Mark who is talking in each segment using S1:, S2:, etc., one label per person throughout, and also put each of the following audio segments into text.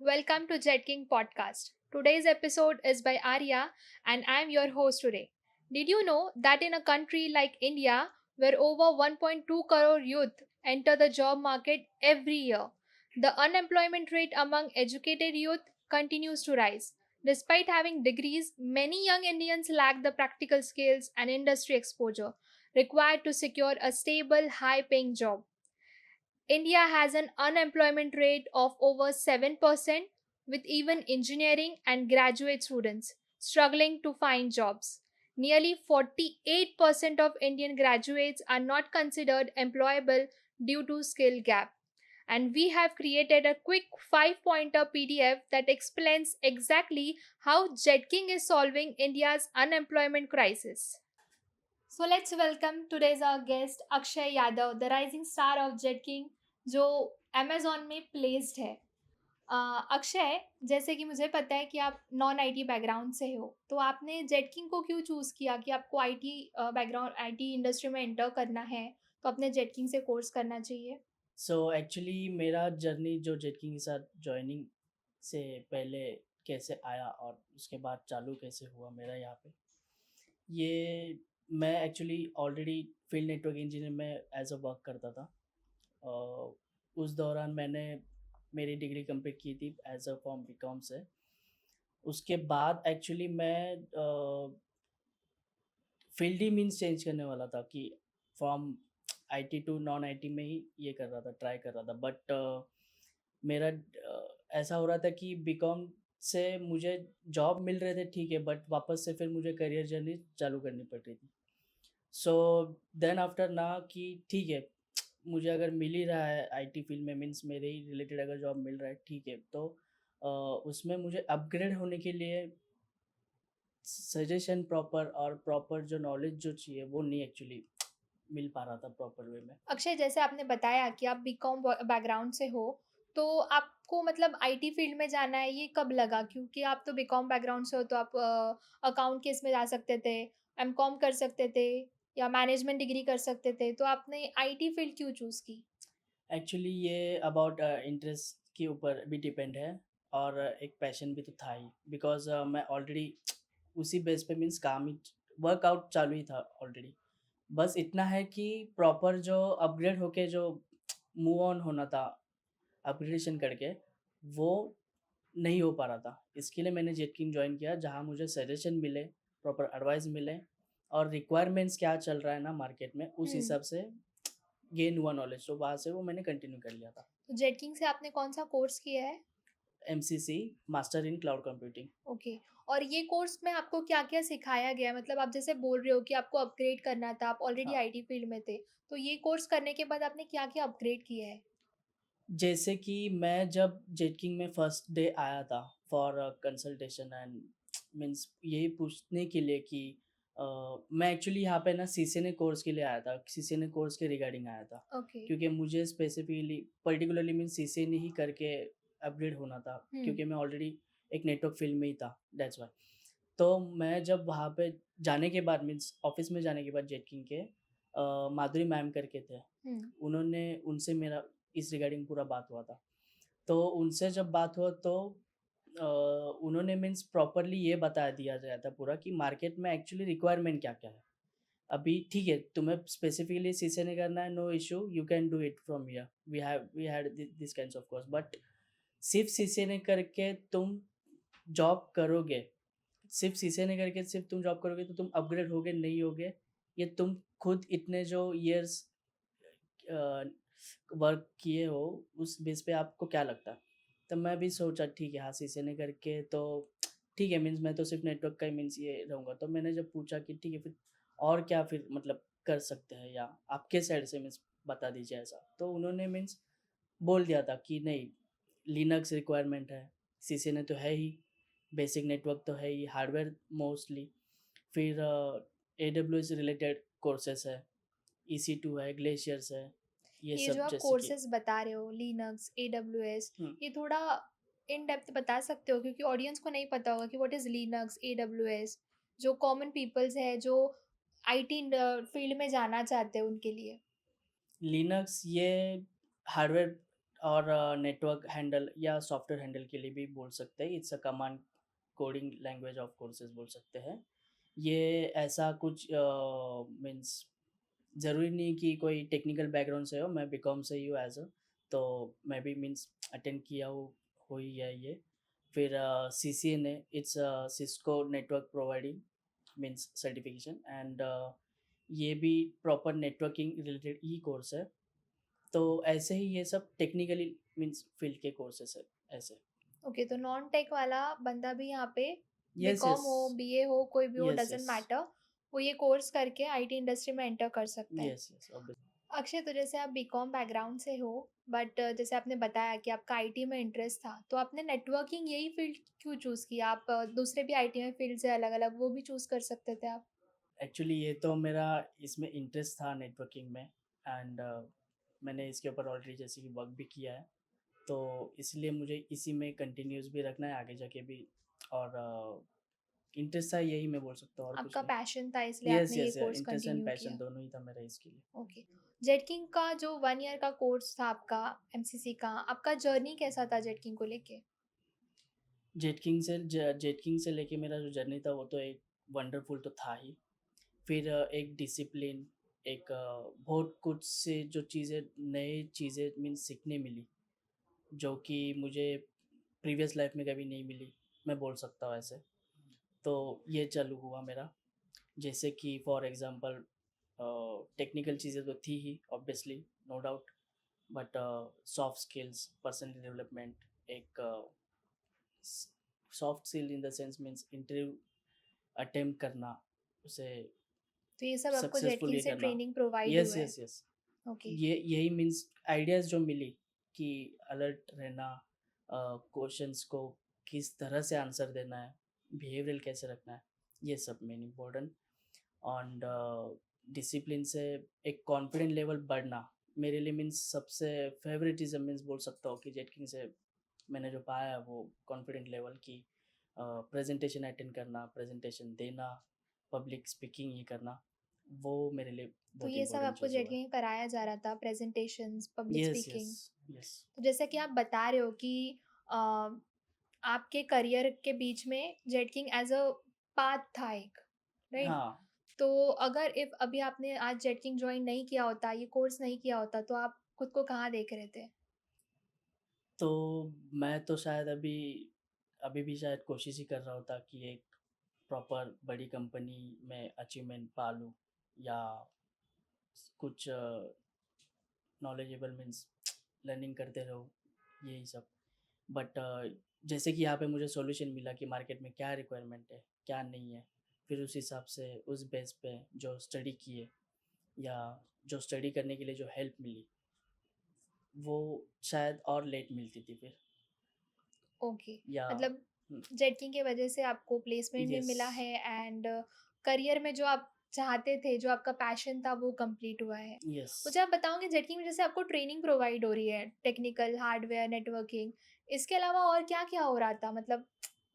S1: Welcome to Jet King Podcast. Today's episode is by Arya and I'm your host today. Did you know that in a country like India, where over 1.2 crore youth enter the job market every year, the unemployment rate among educated youth continues to rise. Despite having degrees, many young Indians lack the practical skills and industry exposure required to secure a stable, high paying job. India has an unemployment rate of over 7%, with even engineering and graduate students struggling to find jobs. Nearly 48% of Indian graduates are not considered employable due to skill gap. And we have created a quick 5 pointer PDF that explains exactly how JetKing is solving India's unemployment crisis. So let's welcome today's our guest Akshay Yadav the rising star of jet king जो Amazon में placed है. अक्षय, जैसे कि मुझे पता है कि आप नॉन आईटी बैकग्राउंड से हो, तो आपने जेट किंग को क्यों चूज़ किया कि आपको आईटी बैकग्राउंड आईटी इंडस्ट्री में एंटर करना है तो अपने जेट किंग से कोर्स करना चाहिए.
S2: सो एक्चुअली मेरा जर्नी जो जेटकिंग के साथ जॉइनिंग से पहले कैसे आया और उसके बाद चालू कैसे हुआ मेरा यहाँ पे, ये मैं actually already field network engineer में एज अ वर्क करता था. उस दौरान मैंने मेरी डिग्री कंप्लीट की थी एज अ फॉर्म बीकॉम से. उसके बाद एक्चुअली मैं फील्ड ही मीन्स चेंज करने वाला था कि from IT to non IT में ही ये कर रहा था, ट्राई कर रहा था. बट मेरा ऐसा हो रहा था कि बीकॉम से मुझे जॉब मिल रहे थे ठीक है, बट वापस से फिर मुझे करियर जर्नी चालू करनी पड़ रही थी. सो देन आफ्टर ना कि ठीक है, मुझे अगर मिल ही रहा है आईटी फील्ड में, मीन्स मेरे ही रिलेटेड अगर जॉब मिल रहा है ठीक है, तो उसमें मुझे अपग्रेड होने के लिए सजेशन प्रॉपर और प्रॉपर जो नॉलेज जो चाहिए वो नहीं एक्चुअली मिल पा रहा था प्रॉपर वे में.
S1: अक्षय, जैसे आपने बताया कि आप बीकॉम बैकग्राउंड से हो, तो आपको मतलब आईटी फील्ड में जाना है, ये कब लगा? क्योंकि आप तो बीकॉम बैकग्राउंड से हो, तो आप अकाउंट केस में जा सकते थे, एमकॉम कर सकते थे या मैनेजमेंट डिग्री कर सकते थे, तो आपने आईटी फील्ड क्यों चूज़ की?
S2: एक्चुअली ये अबाउट इंटरेस्ट के ऊपर भी डिपेंड है, और एक पैशन भी तो था ही, बिकॉज मैं ऑलरेडी उसी बेस पे मीन्स काम ही वर्कआउट चालू ही था ऑलरेडी. बस इतना है कि प्रॉपर जो अपग्रेड होके जो मूव ऑन होना था अपग्रेडेशन करके, वो नहीं हो पा रहा था. इसके लिए मैंने जेटकिंग ज्वाइन किया, जहाँ मुझे सजेशन मिले, प्रॉपर एडवाइस मिले, और रिक्वायरमेंट्स क्या चल रहा है ना मार्केट में, उस
S1: हम्म.
S2: हिसाब से गेन हुआ नॉलेज. तो वहाँ से वो मैंने कंटिन्यू कर लिया था.
S1: तो जेटकिंग से आपने कौन सा कोर्स किया है?
S2: MCC, master in cloud computing.
S1: Okay. और ये कोर्स में आपको क्या-क्या सिखाया गया है? मतलब आप जैसे बोल रहे हो कि आपको अपग्रेड करना था, आप ऑलरेडी
S2: हाँ,
S1: आईटी फील्ड में थे, तो ये कोर्स करने के बाद आपने क्या-क्या अपग्रेड किया है?
S2: जैसे कि मैं जब जेटकिंग में फर्स्ट डे आया था फॉर कंसल्टेशन एंड मीन्स यही पूछने के लिए कि मैं एक्चुअली यहाँ पे ना सीसीएनए कोर्स के लिए आया था, सीसीएनए कोर्स के रिगार्डिंग आया था.
S1: ओके.
S2: क्योंकि मुझे स्पेसिफिकली पर्टिकुलरली मीन्स सीसीएनए ही करके अपग्रेड होना था,
S1: हुँ.
S2: क्योंकि मैं ऑलरेडी एक नेटवर्क फील्ड में ही था, दैट्स वाई. तो मैं जब वहाँ पे जाने के बाद मीन्स ऑफिस में जाने के बाद जेटकिंग के माधुरी मैम करके थे,
S1: हुँ.
S2: उन्होंने उनसे मेरा इस रिगार्डिंग पूरा बात हुआ था. तो उनसे जब बात हुआ तो उन्होंने मीन्स प्रॉपरली ये बता दिया गया था पूरा कि मार्केट में एक्चुअली रिक्वायरमेंट क्या-क्या है. अभी ठीक है, तुम्हें स्पेसिफिकली सीसीएनए करना है, no issue, you can do it from here. We had this kinds of course, but सिर्फ सीसीएनए करके तुम जॉब करोगे, सिर्फ सीसीएनए करके सिर्फ तुम जॉब करोगे तो तुम अपग्रेड होगे नहीं होगे, ये तुम खुद इतने जो इयर्स वर्क किए हो उस बेस पे आपको क्या लगता है. तब मैं भी सोचा ठीक है, हाँ सीसीएनए करके तो ठीक है, मीन्स मैं तो सिर्फ नेटवर्क का ही मीन्स ये रहूँगा. तो मैंने जब पूछा कि ठीक है फिर और क्या फिर मतलब कर सकते हैं, या आपके साइड से मीन्स बता दीजिए ऐसा. तो उन्होंने मीन्स बोल दिया था कि नहीं, लिनक्स रिक्वायरमेंट है, सीसीएनए तो है ही, बेसिक नेटवर्क तो है ही, हार्डवेयर मोस्टली, फिर एडब्ल्यूएस रिलेटेड कोर्सेस है, EC2 है, ग्लेशियर्स है, ये
S1: ये जो
S2: सब
S1: आप
S2: जैसे कि.
S1: कोर्सेज़ बता रहे हो, लिनक्स, एडब्ल्यूएस,
S2: हुँ.
S1: ये थोड़ा इन डेप्थ बता सकते हो? क्योंकि ऑडियंस को नहीं पता होगा कि व्हाट इज़ लिनक्स, एडब्ल्यूएस, जो कॉमन पीपल्स है, जो आईटी फील्ड में जाना चाहते हैं उनके लिए।
S2: लिनक्स ये हार्डवेयर और नेटवर्क हैंडल या सॉफ्टवेयर हैंडल के लिए भी बोल सकते हैं। It's a command coding language of courses बोल सकते हैं। ये ऐसा कुछ मीन्स ज़रूरी नहीं कि कोई टेक्निकल बैकग्राउंड से हो। मैं बीकॉम से ही हूँ एज अ, तो मैं भी मीन्स अटेंड किया हो ही है ये। फिर C C N A, it's Cisco network providing means certification, and ये भी प्रॉपर नेटवर्किंग रिलेटेड ही कोर्स है। तो ऐसे ही ये सब टेक्निकली मीन्स फील्ड के कोर्सेस है ऐसे।
S1: ओके, तो नॉन टेक वाला बंदा भी यहाँ पे
S2: यस
S1: बीकॉम
S2: यस
S1: हो, बीए हो, कोई भी हो,
S2: यस
S1: डजेंट
S2: यस
S1: मैटर, वो ये कोर्स करके आईटी इंडस्ट्री में एंटर कर सकता है।
S2: यस यस
S1: अक्षय, तो जैसे आप बीकॉम बैकग्राउंड से हो, बट जैसे आपने बताया कि आपका आईटी में इंटरेस्ट था, तो आपने नेटवर्किंग यही फील्ड क्यों चूज़ किया? आप दूसरे भी आईटी में फील्ड से अलग अलग वो भी चूज़ कर सकते थे आप।
S2: एक्चुअली ये तो मेरा इसमें इंटरेस्ट था नेटवर्किंग में, एंड मैंने इसके ऊपर ऑलरेडी जैसे कि वर्क भी किया है, तो इसलिए मुझे इसी में कंटिन्यूस भी रखना है आगे जाके भी। और इंटरेस्ट था यही, मैं बोल सकता हूँ और कुछ
S1: आपका
S2: नहीं।
S1: पैशन था इसलिए
S2: यस
S1: आपने ये
S2: yes
S1: course
S2: interest and
S1: continue
S2: passion
S1: किया।
S2: दोनों ही था मेरा इसके लिए।
S1: ओके। जेटकिंग का जो 1 ईयर का कोर्स था आपका, एमसीसी का, आपका जर्नी कैसा था जेटकिंग को लेके?
S2: जेट किंग से लेके मेरा जो जर्नी था वो तो एक वंडरफुल तो था ही। फिर एक डिसिप्लिन, एक बहुत कुछ से जो चीज़ें, नए चीज़ें मीन्स सीखने मिली, जो कि मुझे प्रीवियस लाइफ में कभी नहीं मिली, मैं बोल सकता हूँ ऐसे। तो ये चालू हुआ मेरा, जैसे कि फॉर एग्जांपल टेक्निकल चीज़ें तो थी ही obviously, no doubt, but soft skills, personal development, एक soft skill in the sense means interview attempt करना, उसे
S1: तो ये सब आपको
S2: सक्सेसफुल
S1: जेटकिंग
S2: ये
S1: से
S2: करना।
S1: ट्रेनिंग प्रोवाइड
S2: यस
S1: हुआ है?
S2: Yes yes
S1: okay.
S2: ये यही मीन्स आइडियाज़ जो मिली कि अलर्ट रहना, क्वेश्चंस को किस तरह से आंसर देना है, बिहेवियरल कैसे रखना है, ये सब मेन इम्पोर्टेंट। और डिसिप्लिन से एक कॉन्फिडेंट लेवल बढ़ना मेरे लिए मीन्स सबसे फेवरेटिज्म मीन्स बोल सकता हूँ कि जेटकिंग से मैंने जो पाया है वो कॉन्फिडेंट लेवल की प्रेजेंटेशन अटेंड करना, प्रेजेंटेशन देना, पब्लिक स्पीकिंग ये करना, वो मेरे लिए
S1: तो
S2: बहुत
S1: ये सब
S2: इंपॉर्टेंट
S1: आपको
S2: चीज़ हुआ है।
S1: जेटकिंग में कराया जा रहा था, presentations, public
S2: yes yes
S1: speaking.
S2: Yes
S1: तो जैसा कि आप बता रहे हो कि अ, आपके करियर के बीच में जेटकिंग एज अ पाथ था एक, राइट?
S2: हाँ।
S1: तो अगर इफ अभी आपने आज जेटकिंग ज्वाइन नहीं किया होता, ये कोर्स नहीं किया होता, तो आप खुद को कहाँ देख रहे थे?
S2: तो मैं तो शायद अभी अभी भी शायद कोशिश ही कर रहा होता कि एक प्रॉपर बड़ी कंपनी में अचीवमेंट पा लूँ, या कुछ नॉलेजेबल मीन्स लर्निंग करते रहो, यही सब। बट जैसे कि यहाँ पे मुझे सॉल्यूशन मिला कि मार्केट में क्या रिक्वायरमेंट है, क्या नहीं है, फिर उस हिसाब से उस बेस पे जो स्टडी किए, या जो स्टडी करने के लिए जो हेल्प मिली, वो शायद और लेट मिलती थी फिर,
S1: ओके।
S2: या
S1: मतलब जेटकिंग की वजह से आपको प्लेसमेंट भी
S2: यस
S1: मिला है, एंड करियर में जो आप चाहते थे, जो आपका पैशन था, वो कंप्लीट हुआ है।
S2: यस।
S1: मुझे आप बताओगे जेटकिंग में जैसे आपको ट्रेनिंग प्रोवाइड हो रही है, टेक्निकल, हार्डवेयर, नेटवर्किंग, इसके अलावा और क्या क्या हो रहा था, मतलब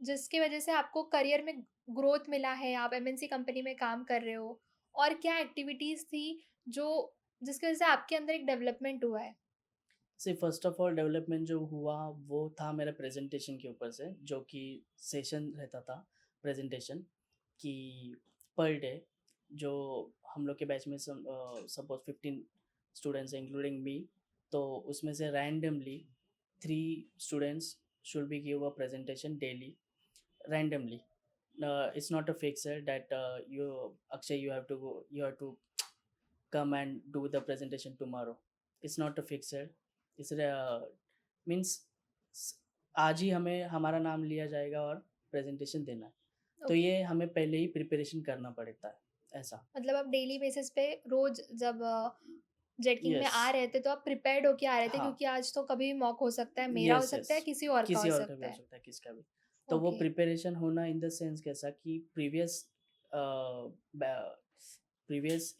S1: जिसकी वजह से आपको करियर में ग्रोथ मिला है, आप एमएनसी कंपनी में काम कर रहे हो, और क्या एक्टिविटीज़ थी जो जिसकी वजह से आपके अंदर एक डेवलपमेंट हुआ है?
S2: से फर्स्ट ऑफ ऑल डेवलपमेंट जो हुआ वो था मेरा प्रेजेंटेशन के ऊपर से, जो कि सेशन रहता था प्रेजेंटेशन कि पर डे, जो हम लोग के बैच में सपोज 15 स्टूडेंट्स हैं इंक्लूडिंग मी, तो उसमें से randomly 3 students should be give a presentation daily randomly. It's not a fixer that you Akshay, you have to come and do the presentation tomorrow. It's not a fixer. It's means आज ही हमें हमारा नाम लिया जाएगा और presentation देना है, तो
S1: ओके।
S2: ये हमें पहले ही प्रिपरेशन करना पड़ता है ऐसा।
S1: मतलब आप डेली बेसिस पे रोज जब जेटकिंग में
S2: यस।
S1: आ रहे थे, तो आप प्रिपेयर्ड होके आ रहे थे,
S2: हाँ।
S1: क्योंकि आज तो कभी भी मॉक हो सकता है, मेरा हो
S2: यस यस
S1: सकता है, किसी और का
S2: किसी
S1: हो
S2: और का भी
S1: सकता
S2: हो
S1: है।
S2: सकता है, किसका भी। तो वो
S1: ओके।
S2: प्रिपरेशन होना इन द सेंस कैसा कि प्रीवियस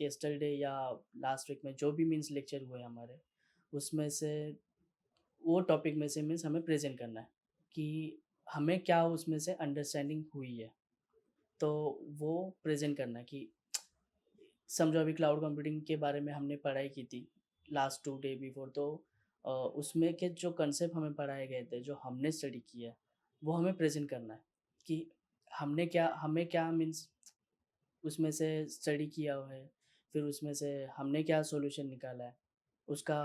S2: यस्टरडे या लास्ट वीक में जो भी मीन्स लेक्चर हुए हमारे, उसमें से वो टॉपिक में से मीन्स हमें प्रेजेंट करना है कि हमें क्या उसमें से अंडरस्टैंडिंग हुई है, तो वो प्रेजेंट करना है कि समझो अभी क्लाउड कंप्यूटिंग के बारे में हमने पढ़ाई की थी लास्ट 2 डे बिफोर, तो उसमें के जो कंसेप्ट हमें पढ़ाए गए थे, जो हमने स्टडी किया है, वो हमें प्रेज़ेंट करना है कि हमें क्या मीन्स उसमें से स्टडी किया हुआ है, फिर उसमें से हमने क्या सॉल्यूशन निकाला है, उसका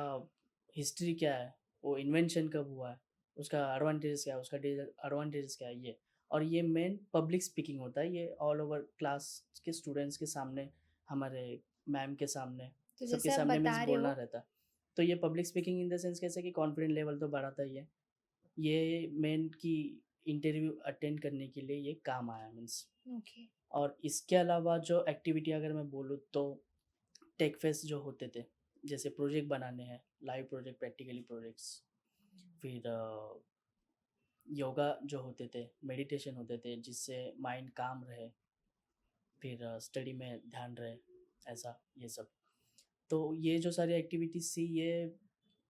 S2: हिस्ट्री क्या है, वो इन्वेंशन कब हुआ है, उसका एडवांटेजेस क्या है, उसका डिसएडवांटेजेस क्या है ये। और ये मेन पब्लिक स्पीकिंग होता है, ये ऑल ओवर क्लास के स्टूडेंट्स के सामने, हमारे मैम के सामने,
S1: तो
S2: सबके
S1: जैसे आप
S2: सामने मीन्स
S1: बता रहे
S2: बोलना
S1: हो,
S2: रहता है। तो ये public speaking in the sense कैसे कि कॉन्फिडेंट लेवल तो बढ़ाता ही है। ये मेन की इंटरव्यू अटेंड करने के लिए ये काम आया मीन्स।
S1: ओके।
S2: और इसके अलावा जो एक्टिविटी अगर मैं बोलूँ तो टेक फेस्ट जो होते थे, जैसे प्रोजेक्ट बनाने हैं, लाइव प्रोजेक्ट, प्रैक्टिकली प्रोजेक्ट्स, फिर योगा जो होते थे, मेडिटेशन होते थे जिससे माइंड काम रहे, फिर स्टडी में ध्यान रहे, ऐसा ये सब। तो ये जो सारी एक्टिविटीज़ थी ये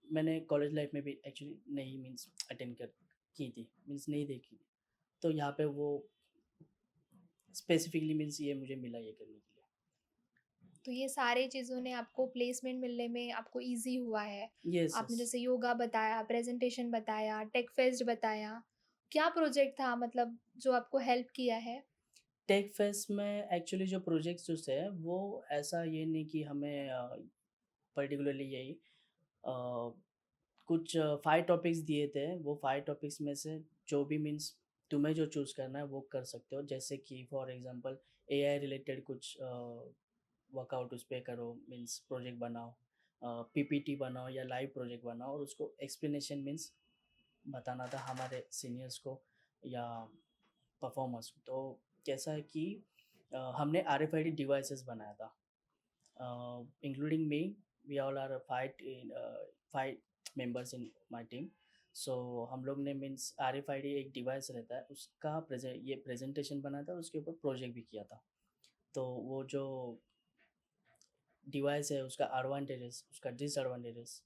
S2: मैंने कॉलेज लाइफ में भी एक्चुअली नहीं मीन्स अटेंड कर की थी, मीन्स नहीं देखी थी। तो यहाँ पे वो स्पेसिफिकली मीन्स ये मुझे मिला ये करने के
S1: तो ये सारे चीज़ों ने आपको प्लेसमेंट मिलने में आपको ईज़ी हुआ है।
S2: लिए। यस,
S1: आपने
S2: यस।
S1: जैसे योगा बताया, प्रेज़ेंटेशन बताया, टेक फेस्ट बताया। क्या प्रोजेक्ट था मतलब जो आपको हेल्प किया है?
S2: टेक फेस्ट में एक्चुअली जो प्रोजेक्ट्स जो थे वो ऐसा ये नहीं कि हमें पर्टिकुलरली यही कुछ 5 टॉपिक्स दिए थे, वो 5 टॉपिक्स में से जो भी मीन्स तुम्हें जो चूज़ करना है वो कर सकते हो। जैसे कि फॉर एग्ज़ाम्पल एआई रिलेटेड कुछ वर्कआउट उस पे करो, मीन्स प्रोजेक्ट बनाओ, पीपीटी बनाओ या लाइव प्रोजेक्ट बनाओ और उसको एक्सप्लेनेशन मीन्स बताना था हमारे सीनियर्स को या परफॉर्मर्स को। तो कैसा है कि हमने आरएफआईडी डिवाइसेस बनाया था, including me, we all are 5 members in my team. So हम लोग ने मीन्स आरएफआईडी एक डिवाइस रहता है, उसका प्रेजेंटेशन बना था, उसके ऊपर प्रोजेक्ट भी किया था। तो वो जो डिवाइस है उसका एडवांटेजेस, उसका डिसएडवांटेजेस,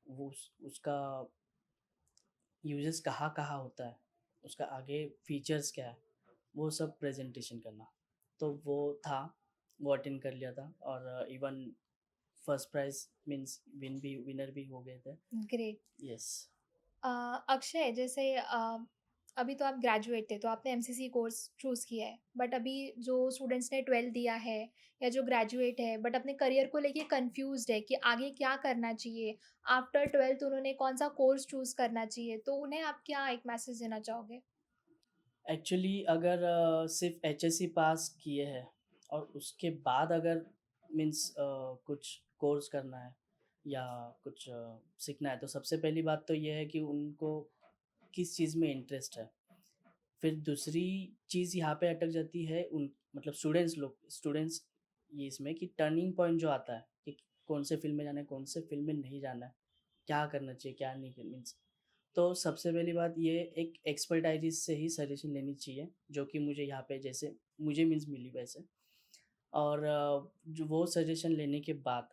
S2: उसका यूजेस कहाँ-कहाँ होता है, उसका आगे फीचर्स क्या है, वो सब प्रेजेंटेशन करना। तो वो था, वो अटेंड कर लिया था और even first prize means winner भी हो गए थे।
S1: ग्रेट।
S2: यस।
S1: अ, अक्षय जैसे अभी तो आप ग्रेजुएट थे तो आपने एमसीसी कोर्स चूज़ किया है, बट अभी जो स्टूडेंट्स ने 12th दिया है या जो ग्रेजुएट है बट अपने करियर को लेके कंफ्यूज्ड है कि आगे क्या करना चाहिए, आफ्टर 12th उन्होंने कौन सा कोर्स चूज़ करना चाहिए, तो उन्हें आप क्या एक मैसेज देना चाहोगे?
S2: एक्चुअली अगर सिर्फ़ एचएससी पास किए हैं और उसके बाद अगर मीन्स कुछ कोर्स करना है या कुछ सीखना है, तो सबसे पहली बात तो ये है कि उनको किस चीज़ में इंटरेस्ट है। फिर दूसरी चीज़ यहाँ पे अटक जाती है उन मतलब स्टूडेंट्स ये इसमें कि टर्निंग पॉइंट जो आता है कि कौन से फ़ील्ड में जाना है, कौन से फ़ील्ड में नहीं जाना है, क्या करना चाहिए, क्या नहीं करना मीन्स। तो सबसे पहली बात ये एक एक्सपर्टाइज़ से ही सजेशन लेनी चाहिए, जो कि मुझे यहाँ पे जैसे मुझे मीन्स मिली वैसे। और जो वो सजेशन लेने के बाद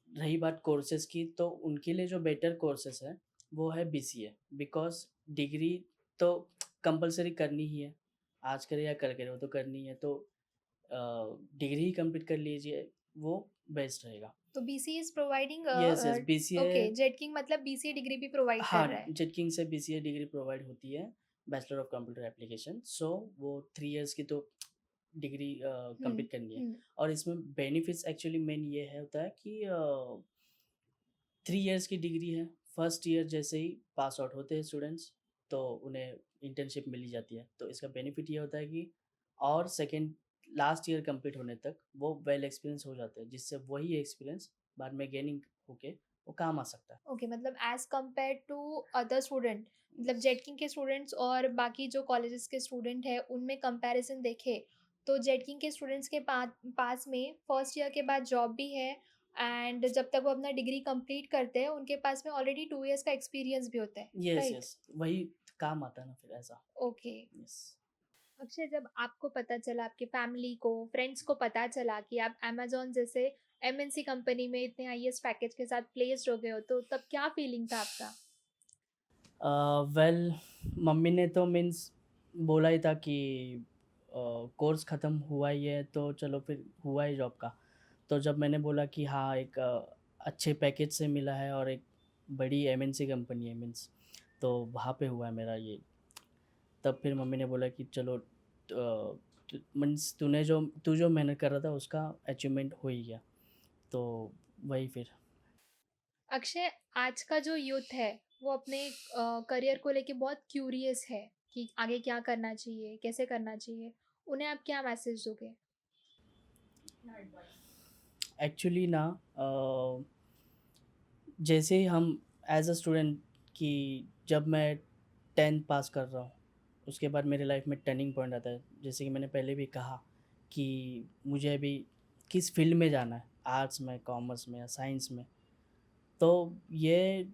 S2: रही बात कोर्सेज़ की, तो उनके लिए जो बेटर कोर्सेज़ है, वो है बीसीए। बिकॉज़ डिग्री तो कंपल्सरी करनी ही है। आज करें या कल करें, वो तो करनी है। तो डिग्री ही कंप्लीट कर लीजिए, वो बेस्ट रहेगा।
S1: तो BCA is providing
S2: yes, yes, BCA.
S1: Okay, jet king मतलब बीसीए डिग्री भी प्रोवाइड कर रहा
S2: हाँ,
S1: है।
S2: जेट किंग से बीसीए डिग्री प्रोवाइड होती है, बैचलर ऑफ कंप्यूटर एप्लीकेशन। सो वो 3 इयर्स की तो डिग्री
S1: हुँ,
S2: कंप्लीट करनी है।
S1: हुँ।
S2: और इसमें बेनिफिट्स एक्चुअली मेन ये है होता है कि 3 इयर्स की डिग्री है। फर्स्ट ईयर जैसे ही पास आउट होते हैं स्टूडेंट्स, तो उन्हें इंटर्नशिप मिल ही जाती है। तो इसका बेनिफिट ये होता है कि और सेकंड लास्ट ईयर कंप्लीट होने तक वो वेल एक्सपीरियंस हो जाते हैं, जिससे वही एक्सपीरियंस बाद में गेनिंग होके वो काम आ सकता है।
S1: ओके, मतलब as compared to other student, मतलब जेट किंग के स्टूडेंट्स और बाकी जो कॉलेजेस के स्टूडेंट हैं उनमें कंपैरिजन देखें तो जेट किंग के स्टूडेंट्स के पास में फर्स्ट ईयर के बाद जॉब भी है, एंड जब तक वो अपना डिग्री कंप्लीट करते हैं उनके पास में ऑलरेडी 2 इयर्स का एक्सपीरियंस भी होता है,
S2: यस,
S1: राइट?
S2: यस, वही काम आता है ना फिर ऐसा।
S1: ओके।
S2: यस।
S1: अक्षय, जब आपको पता चला, आपके फैमिली को, फ्रेंड्स को पता चला कि आप अमेज़न जैसे एमएनसी कंपनी में इतने हाईएस्ट पैकेज के साथ प्लेस्ड हो गए हो, तो तब क्या फीलिंग था आपका?
S2: वेल, मम्मी ने तो मीन्स बोला ही था कि कोर्स ख़त्म हुआ ही है तो चलो फिर हुआ ही जॉब का। तो जब मैंने बोला कि हाँ, एक अच्छे पैकेज से मिला है और एक बड़ी एमएनसी कंपनी है मीन्स, तो वहाँ पे हुआ है मेरा ये। तब फिर मम्मी ने बोला कि चलो मीन्स तू जो मेहनत कर रहा था उसका अचीवमेंट हो ही गया, तो वही फिर।
S1: अक्षय, आज का जो यूथ है वो अपने करियर को लेके बहुत क्यूरियस है कि आगे क्या करना चाहिए, कैसे करना चाहिए। उन्हें आप क्या मैसेज दोगे?
S2: एक्चुअली ना जैसे ही हम एज अ स्टूडेंट कि जब मैं 10th पास कर रहा हूँ, उसके बाद मेरे लाइफ में टर्निंग पॉइंट आता है। जैसे कि मैंने पहले भी कहा कि मुझे अभी किस फील्ड में जाना है, आर्ट्स में, कॉमर्स में या साइंस में। तो ये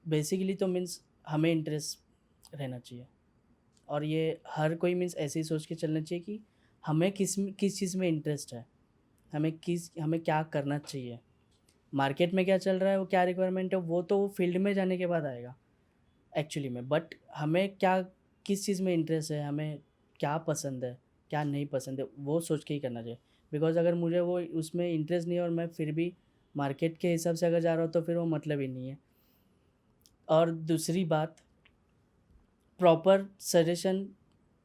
S2: बेसिकली तो मीन्स हमें इंटरेस्ट रहना चाहिए, और ये हर कोई मीन्स ऐसे ही सोच के चलना चाहिए कि हमें किस चीज़ में इंटरेस्ट है, हमें क्या करना चाहिए। मार्केट में क्या चल रहा है, वो क्या रिक्वायरमेंट है, वो तो वो फील्ड में जाने के बाद आएगा एक्चुअली में। बट हमें क्या, किस चीज़ में इंटरेस्ट है, हमें क्या पसंद है, क्या नहीं पसंद है, वो सोच के ही करना चाहिए। बिकॉज़ अगर मुझे वो उसमें इंटरेस्ट नहीं है और मैं फिर भी मार्केट के हिसाब से अगर जा रहा हूँ तो फिर वो मतलब ही नहीं है। और दूसरी बात, प्रॉपर सजेशन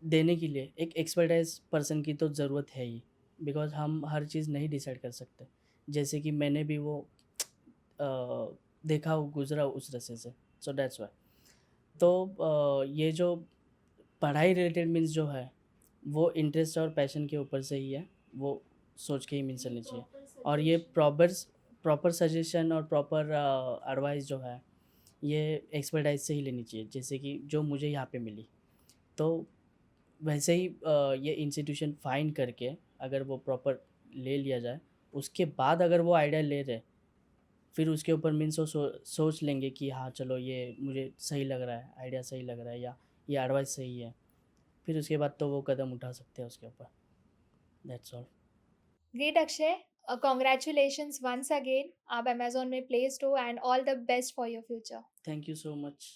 S2: देने के लिए एक एक्सपर्टाइज पर्सन की तो ज़रूरत है ही, बिकॉज़ हम हर चीज़ नहीं डिसाइड कर सकते। जैसे कि मैंने भी वो देखा हो, गुज़रा उस रास्ते से, सो दैट्स व्हाई। तो ये जो पढ़ाई रिलेटेड मीन्स जो है, वो इंटरेस्ट और पैशन के ऊपर से ही है, वो सोच के ही मीन्स चलनी चाहिए। और ये प्रॉपर सजेशन और प्रॉपर एडवाइस जो है, ये एक्सपर्टाइज से ही लेनी चाहिए, जैसे कि जो मुझे यहाँ पे मिली। तो वैसे ही ये इंस्टीट्यूशन फाइंड करके अगर वो प्रॉपर ले लिया जाए, उसके बाद अगर वो आइडिया ले रहे, फिर उसके ऊपर मीन्स वो सोच लेंगे कि हाँ चलो ये मुझे सही लग रहा है, आइडिया सही लग रहा है, या ये एडवाइस सही है, फिर उसके बाद तो वो कदम उठा सकते हैं उसके ऊपर। That's all.
S1: Great Akshay, congratulations once again. आप अमेजोन में प्लेस्ड हो and all the best for your future.
S2: Thank you so much.